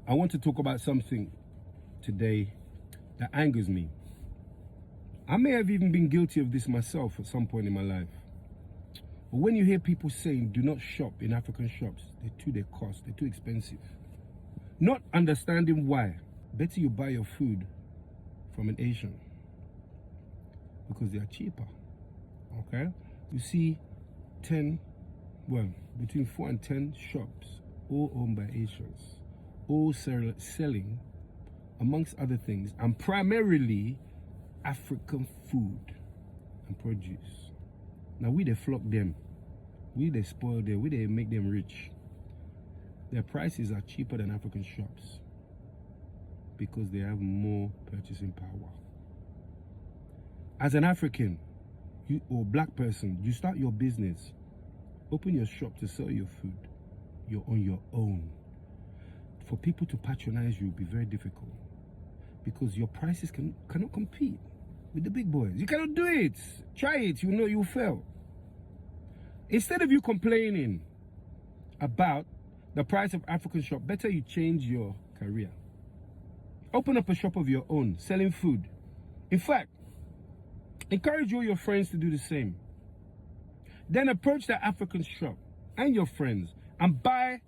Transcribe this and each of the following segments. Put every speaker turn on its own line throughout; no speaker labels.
I want to talk about something today that angers me. I may have even been guilty of this myself at some point in my life. But when you hear people saying, do not shop in African shops, they cost, they're too expensive. Not understanding why. Better you buy your food from an Asian because they are cheaper, okay? You see between 4 and 10 shops, all owned by Asians, all selling, amongst other things, and primarily African food and produce. Now they flock them, they spoil them, they make them rich. Their prices are cheaper than African shops because they have more purchasing power. As an African or black person, you start your business, open your shop to sell your food. You're on your own. For people to patronize you will be very difficult because your prices cannot compete with the big boys. You cannot do it. Try it, you know you'll fail. Instead of you complaining about the price of African shop, better you change your career. Open up a shop of your own, selling food. In fact, encourage all your friends to do the same. Then approach the African shop and your friends and buy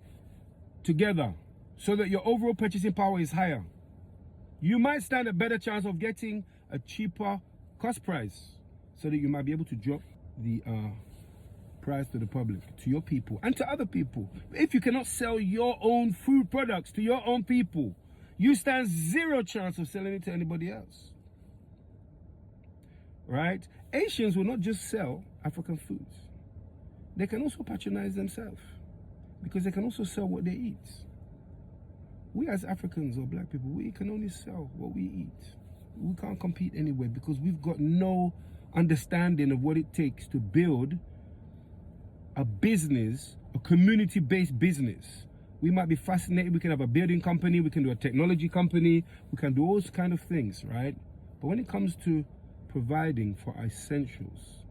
together so that your overall purchasing power is higher. You might stand a better chance of getting a cheaper cost price so that you might be able to drop the price to the public, to your people and to other people. If you cannot sell your own food products to your own people, you stand zero chance of selling it to anybody else. Right? Asians will not just sell African foods. They can also patronize themselves because they can also sell what they eat. We as Africans or black people, we can only sell what we eat. We can't compete anywhere because we've got no understanding of what it takes to build a business, a community-based business. We might be fascinated, we can have a building company, we can do a technology company, we can do all those kind of things, right? But when it comes to providing for our essentials,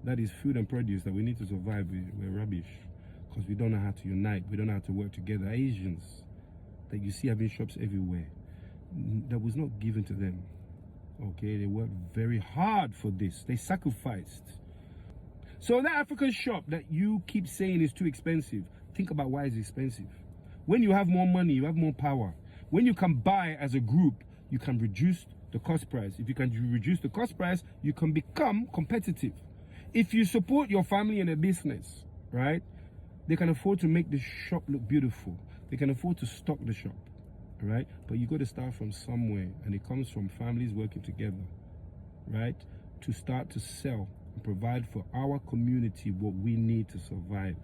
that is food and produce that we need to survive, we're rubbish because we don't know how to unite, we don't know how to work together. Asians that you see having shops everywhere, that was not given to them, okay? They worked very hard for this, they sacrificed. So that African shop that you keep saying is too expensive, think about why it's expensive. When you have more money, you have more power. When you can buy as a group, you can reduce the cost price. If you can reduce the cost price, you can become competitive. If you support your family in a business, right, they can afford to make the shop look beautiful. They can afford to stock the shop, right? But you got to start from somewhere, and it comes from families working together, right, to start to sell and provide for our community what we need to survive.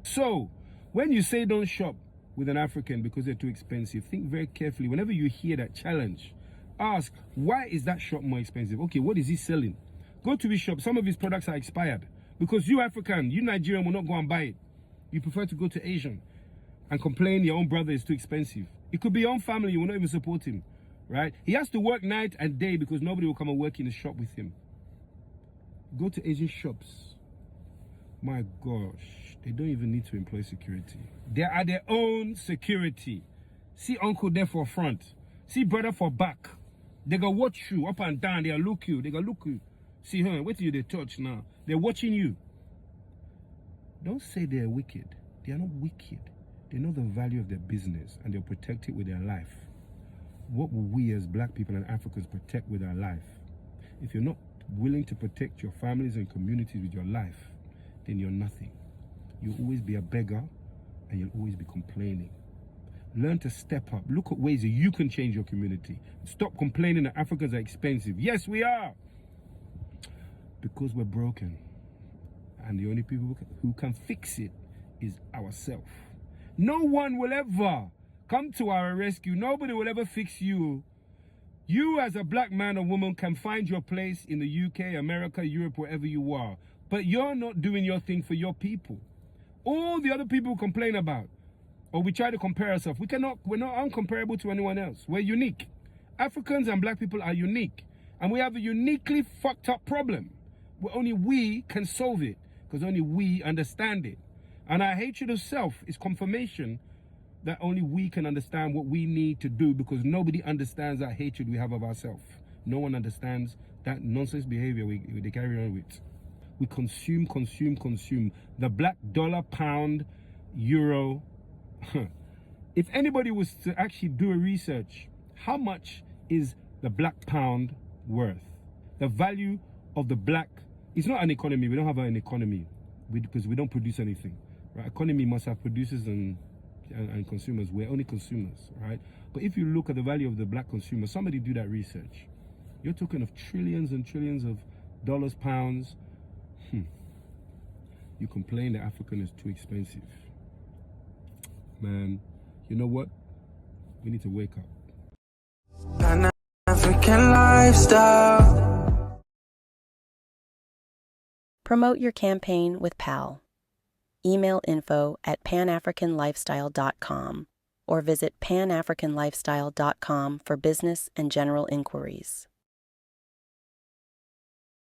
So when you say don't shop with an African because they're too expensive, think very carefully. Whenever you hear that challenge, ask, why is that shop more expensive? Okay, what is he selling? Go to his shop. Some of his products are expired because you African, you Nigerian will not go and buy it. You prefer to go to Asian and complain your own brother is too expensive. It could be your own family, you will not even support him, right? He has to work night and day because nobody will come and work in the shop with him. Go to Asian shops. My gosh, they don't even need to employ security. They are their own security. See uncle there for front. See brother for back. They go watch you up and down. They go look you. They go look you. See her, wait till you they touch now. They're watching you. Don't say they're wicked. They are not wicked. They know the value of their business and they'll protect it with their life. What will we as black people and Africans protect with our life? If you're not willing to protect your families and communities with your life, then you're nothing. You'll always be a beggar and you'll always be complaining. Learn to step up. Look at ways that you can change your community. Stop complaining that Africans are expensive. Yes, we are. Because we're broken. And the only people who can fix it is ourselves. No one will ever come to our rescue. Nobody will ever fix you. You as a black man or woman can find your place in the UK, America, Europe, wherever you are. But you're not doing your thing for your people. All the other people complain about, or we try to compare ourselves. We're not uncomparable to anyone else. We're unique. Africans and black people are unique. And we have a uniquely fucked up problem. Where only we can solve it. Because only we understand it. And our hatred of self is confirmation that only we can understand what we need to do, because nobody understands that hatred we have of ourselves. No one understands that nonsense behavior they carry on with. We consume. The black dollar, pound, euro. If anybody was to actually do a research, how much is the black pound worth? The value of the black, it's not an economy. We don't have an economy because we don't produce anything. Right? Economy must have producers and consumers. We're only consumers, right? But if you look at the value of the black consumer, somebody do that research. You're talking of trillions and trillions of dollars, pounds. You complain that African is too expensive. Man, you know what? We need to wake up.
Pan-African lifestyle.
Promote your campaign with PAL. Email info@panafricanlifestyle.com or visit panafricanlifestyle.com for business and general inquiries.